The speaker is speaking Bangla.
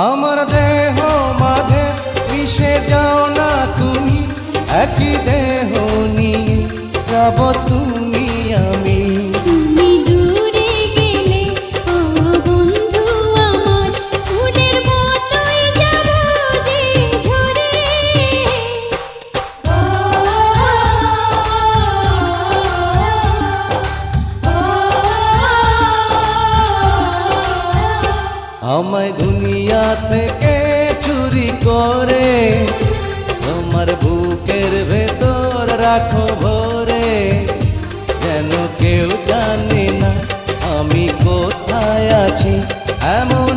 আমার দেহ মাঝে মিশে যাও না তুমি, একই দেহ নিয়ে যাব তুমি আমি। তুমি দূরে গেলে ও বন্ধু আমার, ফুলের মতোই যাব যে ঝরে। আমায় দুনিয়া থেকে চুরি করে তোমার বুকের ভেতর রাখো ভরে, যেন কেউ জানে না আমি কোথায় আছি, এমন